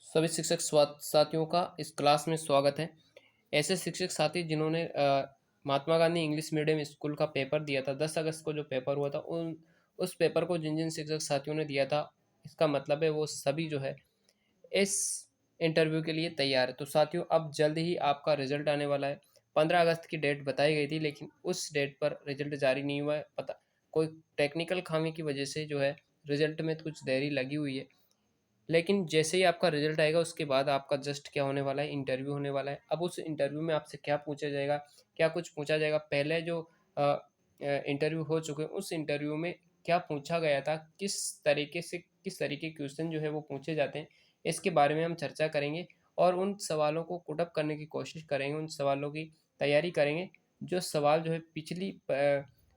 सभी शिक्षक साथियों का इस क्लास में स्वागत है। ऐसे शिक्षक साथी जिन्होंने Mahatma Gandhi English medium school का पेपर दिया था, 10 अगस्त को जो पेपर हुआ था, उन उस पेपर को जिन जिन शिक्षक साथियों ने दिया था, इसका मतलब है वो सभी जो है इस इंटरव्यू के लिए तैयार है। तो साथियों, अब जल्द ही आपका रिजल्ट आने वाला है। 15 अगस्त की डेट बताई गई थी, लेकिन उस डेट पर रिजल्ट जारी नहीं हुआ है। पता कोई टेक्निकल खामी की वजह से जो है रिजल्ट में कुछ देरी लगी हुई है। लेकिन जैसे ही आपका रिजल्ट आएगा, उसके बाद आपका जस्ट क्या होने वाला है, इंटरव्यू होने वाला है। अब उस इंटरव्यू में आपसे क्या पूछा जाएगा, क्या कुछ पूछा जाएगा, पहले जो इंटरव्यू हो चुके हैं उस इंटरव्यू में क्या पूछा गया था, किस तरीके के क्वेश्चन जो है वो पूछे जाते हैं, इसके बारे में हम चर्चा करेंगे। और उन सवालों को पुटअप करने की कोशिश करेंगे, उन सवालों की तैयारी करेंगे जो सवाल जो है पिछली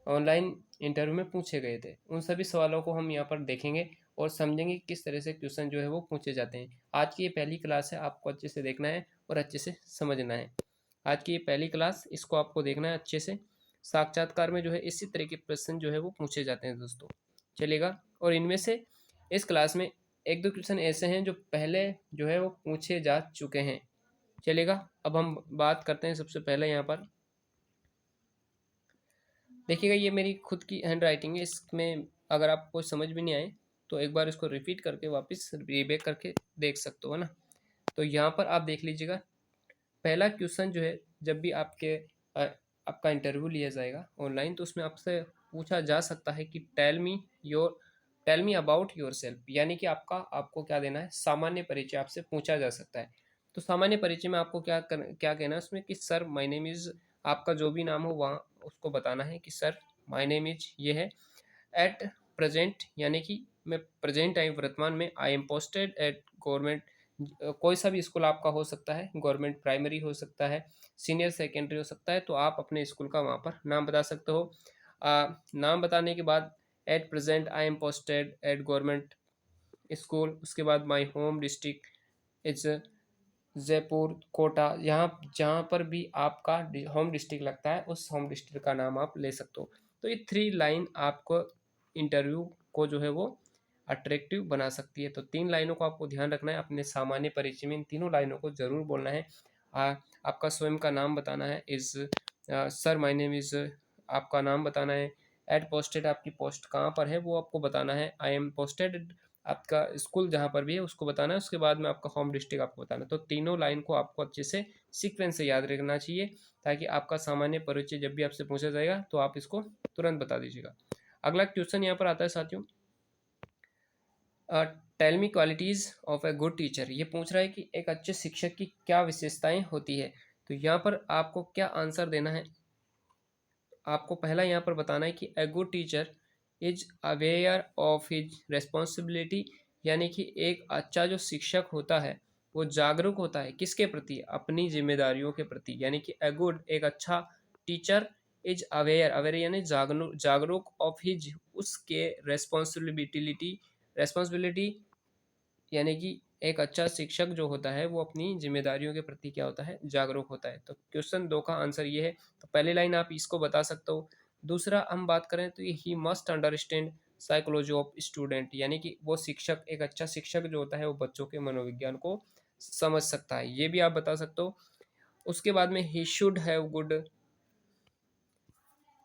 ऑनलाइन इंटरव्यू में पूछे गए थे। उन सभी सवालों को हम यहाँ पर देखेंगे और समझेंगे कि किस तरह से क्वेश्चन जो है वो पूछे जाते हैं। आज की ये पहली क्लास है, आपको अच्छे से देखना है और अच्छे से समझना है। आज की ये पहली क्लास, इसको आपको देखना है अच्छे से। साक्षात्कार में जो है इसी तरह के प्रश्न जो है वो पूछे जाते हैं दोस्तों, चलेगा। और इनमें से इस क्लास में एक दो क्वेश्चन ऐसे हैं जो पहले जो है वो पूछे जा चुके हैं, चलेगा। अब हम बात करते हैं सबसे पहले यहाँ पर देखिएगा, ये मेरी खुद की हैंड राइटिंग है। इसमें अगर आपको समझ भी नहीं आए तो एक बार इसको रिपीट करके वापस रीबैक करके देख सकते हो, है ना। तो यहाँ पर आप देख लीजिएगा, पहला क्वेश्चन जो है, जब भी आपका इंटरव्यू लिया जाएगा ऑनलाइन, तो उसमें आपसे पूछा जा सकता है कि tell me about yourself, यानी कि आपको क्या देना है, सामान्य परिचय आपसे पूछा जा सकता है। तो सामान्य परिचय में आपको क्या कहना है उसमें कि सर माय नेम इज़, आपका जो भी नाम हो वहाँ उसको बताना है कि सर माय नेम इज ये है। एट प्रेजेंट, यानी कि मैं प्रेजेंट टाइम, वर्तमान में, आई एम पोस्टेड एट गवर्नमेंट, कोई सा भी स्कूल आपका हो सकता है, गवर्नमेंट प्राइमरी हो सकता है, सीनियर सेकेंडरी हो सकता है, तो आप अपने स्कूल का वहाँ पर नाम बता सकते हो। नाम बताने के बाद at present I am posted at government school, उसके बाद my home district is Jaipur, Kota, यहाँ जहाँ पर भी आपका होम डिस्ट्रिक्ट लगता है उस होम डिस्ट्रिक्ट का नाम आप ले सकते हो। तो ये 3 लाइन आपको इंटरव्यू को जो है वो अट्रैक्टिव बना सकती है। तो 3 लाइनों को आपको ध्यान रखना है, अपने सामान्य परिचय में इन तीनों लाइनों को जरूर बोलना है। आपका स्वयं का नाम बताना है, is sir my name is, आपका नाम बताना है। एट पोस्टेड, आपकी पोस्ट कहाँ पर है वो आपको बताना है। आई एम पोस्टेड, आपका स्कूल जहाँ पर भी है उसको बताना है। उसके बाद में आपका होम डिस्ट्रिक्ट आपको बताना है। तो तीनों लाइन को आपको अच्छे से सीक्वेंस से याद रखना चाहिए, ताकि आपका सामान्य परिचय जब भी आपसे पूछा जाएगा तो आप इसको तुरंत बता दीजिएगा। अगला क्वेश्चन यहाँ पर आता है साथियों, tell me qualities of a good teacher. ये पूछ रहा है कि एक अच्छे शिक्षक की क्या विशेषताएं होती है। तो यहाँ पर आपको क्या आंसर देना है, आपको पहला यहाँ पर बताना है कि ए good teacher is aware of his responsibility, यानी कि एक अच्छा जो शिक्षक होता है वो जागरूक होता है किसके प्रति, अपनी जिम्मेदारियों के प्रति। यानी कि ए गुड, एक अच्छा टीचर, इज अवेयर, अवेयर यानी जागरूक, जागरूक ऑफ हिज, उसके रेस्पॉन्सिबिलिटी, यानी कि एक अच्छा शिक्षक जो होता है वो अपनी जिम्मेदारियों के प्रति क्या होता है, जागरूक होता है। तो क्वेश्चन 2 का आंसर ये है। तो पहली लाइन आप इसको बता सकते हो। दूसरा हम बात करें तो he must understand psychology of student, यानी कि वो शिक्षक, एक अच्छा शिक्षक जो होता है वो बच्चों के मनोविज्ञान को समझ सकता है, ये भी आप बता सकते हो। उसके बाद में he should have good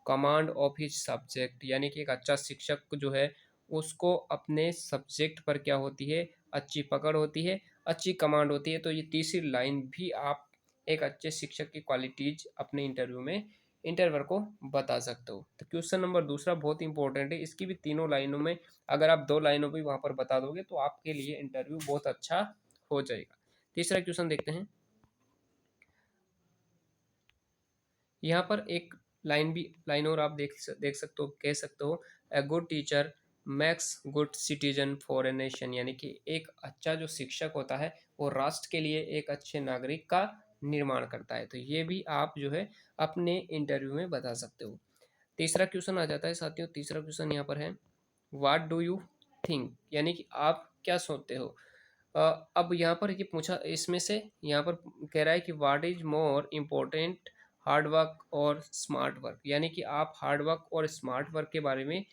command of his subject, यानी कि एक अच्छा शिक्षक जो है उसको अपने सब्जेक्ट पर क्या होती है, अच्छी पकड़ होती है, अच्छी कमांड होती है। तो ये तीसरी लाइन भी आप एक अच्छे शिक्षक की क्वालिटीज अपने इंटरव्यू में इंटरव्यूअर को बता सकते हो। तो क्वेश्चन नंबर दूसरा बहुत इंपॉर्टेंट है, इसकी भी तीनों लाइनों में अगर आप 2 लाइनों भी वहां पर बता दोगे तो आपके लिए इंटरव्यू बहुत अच्छा हो जाएगा। तीसरा क्वेश्चन देखते हैं। यहाँ पर एक लाइन और आप देख सकते हो, कह सकते हो, ए good teacher max good citizen for a nation, यानी कि एक अच्छा जो शिक्षक होता है वो राष्ट्र के लिए एक अच्छे नागरिक का निर्माण करता है। तो ये भी आप जो है अपने इंटरव्यू में बता सकते हो। तीसरा क्वेश्चन आ जाता है साथियों, तीसरा क्वेश्चन यहाँ पर है, व्हाट डू यू थिंक, यानी कि आप क्या सोचते हो। अब यहाँ पर ये पूछा, इसमें से यहाँ पर कह रहा है कि what is more important, hard work और स्मार्ट वर्क, यानी कि आप हार्ड वर्क और स्मार्ट वर्क के बारे में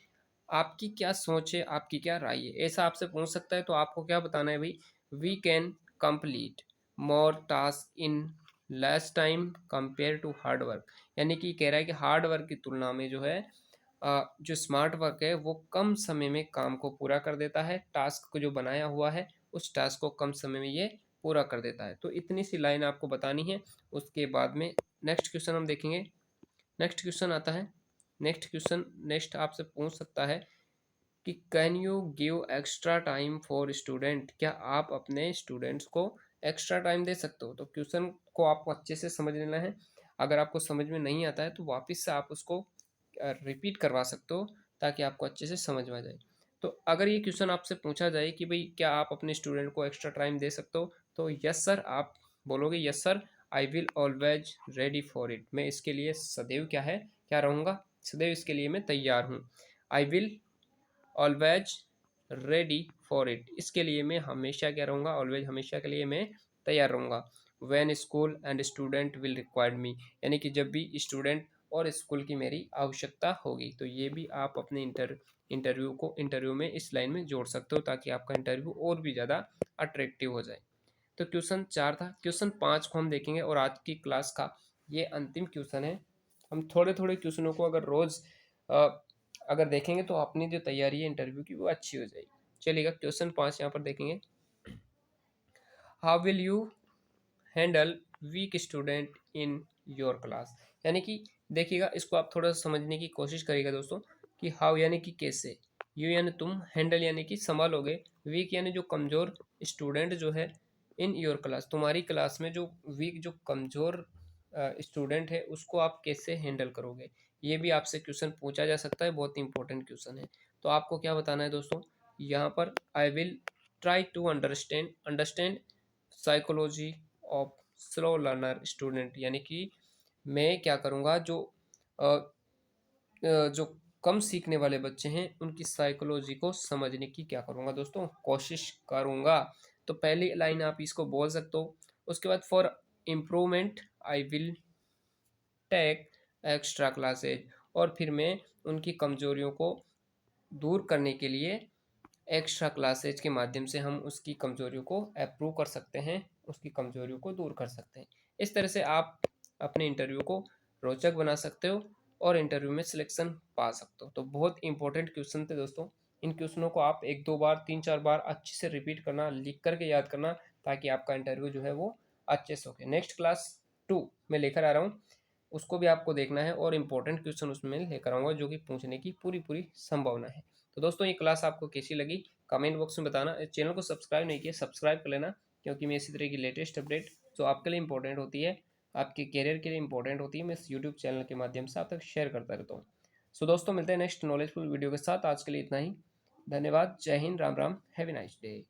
आपकी क्या सोच है, आपकी क्या राय है, ऐसा आपसे पूछ सकता है। तो आपको क्या बताना है भाई, we can complete more task in less time compare to hard work. यानी कि कह रहा है कि हार्ड वर्क की तुलना में जो है जो स्मार्ट वर्क है वो कम समय में काम को पूरा कर देता है। टास्क को जो बनाया हुआ है उस टास्क को कम समय में ये पूरा कर देता है। तो इतनी सी लाइन आपको बतानी है। उसके बाद में नेक्स्ट क्वेश्चन हम देखेंगे। नेक्स्ट क्वेश्चन आता है। नेक्स्ट आपसे पूछ सकता है कि can you give extra time for student. क्या आप अपने स्टूडेंट्स को एक्स्ट्रा टाइम दे सकते हो। तो क्वेश्चन को आपको अच्छे से समझ लेना है। अगर आपको समझ में नहीं आता है तो वापस से आप उसको रिपीट करवा सकते हो ताकि आपको अच्छे से समझ में आ जाए। तो अगर ये क्वेश्चन आपसे पूछा जाए कि भाई क्या आप अपने स्टूडेंट को एक्स्ट्रा टाइम दे सकते हो, तो यस सर आप बोलोगे yes sir I will always ready for it. मैं इसके लिए सदैव क्या रहूँगा, सदैव इसके लिए मैं तैयार हूँ। I will always ready for it, इसके लिए मैं हमेशा क्या रहूँगा, ऑलवेज हमेशा के लिए मैं तैयार रहूँगा। When school and student will required मी, यानी कि जब भी स्टूडेंट और स्कूल की मेरी आवश्यकता होगी। तो ये भी आप अपने इंटरव्यू में इस लाइन में जोड़ सकते हो ताकि आपका इंटरव्यू और भी ज़्यादा अट्रैक्टिव हो जाए। तो क्वेश्चन 4 था। क्वेश्चन 5 को हम देखेंगे और आज की क्लास का ये अंतिम क्वेश्चन है। हम थोड़े थोड़े क्वेश्चनों को अगर रोज़ अगर देखेंगे तो अपनी जो तैयारी है इंटरव्यू की वो अच्छी हो जाएगी। चलिएगा क्वेश्चन 5 यहाँ पर देखेंगे। How will you handle weak student in your class. यानी कि देखिएगा इसको आप थोड़ा सा समझने की कोशिश करिएगा दोस्तों कि हाउ यानी कि कैसे, यू यानी तुम, हैंडल यानी कि संभालोगे, वीक यानी जो कमज़ोर स्टूडेंट जो है इन योर क्लास तुम्हारी क्लास में जो वीक जो कमज़ोर स्टूडेंट है उसको आप कैसे हैंडल करोगे। ये भी आपसे क्वेश्चन पूछा जा सकता है, बहुत इंपॉर्टेंट क्वेश्चन है। तो आपको क्या बताना है दोस्तों, यहाँ पर I will try to understand psychology of slow learner student. यानी कि मैं क्या करूँगा जो कम सीखने वाले बच्चे हैं उनकी साइकोलॉजी को समझने की क्या करूँगा दोस्तों, कोशिश करूँगा। तो पहली लाइन आप इसको बोल सकते हो। उसके बाद for improvement I will take extra classes, और फिर मैं उनकी कमजोरियों को दूर करने के लिए एक्स्ट्रा क्लासेज के माध्यम से हम उसकी कमजोरियों को अप्रूव कर सकते हैं, उसकी कमजोरियों को दूर कर सकते हैं। इस तरह से आप अपने इंटरव्यू को रोचक बना सकते हो और इंटरव्यू में सिलेक्शन पा सकते हो। तो बहुत इंपॉर्टेंट क्वेश्चन थे दोस्तों। इन क्वेश्चनों को आप 1-2 बार 3-4 बार अच्छे से रिपीट करना, लिख करके याद करना, ताकि आपका इंटरव्यू जो है वो अच्छे से हो। नेक्स्ट क्लास 2 में लेकर आ रहा हूँ, उसको भी आपको देखना है और इम्पोर्टेंट क्वेश्चन उसमें लेकर आऊँगा जो कि पूछने की पूरी पूरी संभावना है। तो दोस्तों ये क्लास आपको कैसी लगी कमेंट बॉक्स में बताना। इस चैनल को सब्सक्राइब नहीं किया सब्सक्राइब कर लेना, क्योंकि मैं इसी तरह की लेटेस्ट अपडेट जो आपके लिए इंपॉर्टेंट होती है, आपके करियर के लिए इंपॉर्टेंट होती है, मैं इस यूट्यूब चैनल के माध्यम से आप तक शेयर करता रहता हूँ। सो दोस्तों मिलते हैं नेक्स्ट नॉलेजफुल वीडियो के साथ। आज के लिए इतना ही। धन्यवाद। जय Hind. Ram Ram. Have a nice day.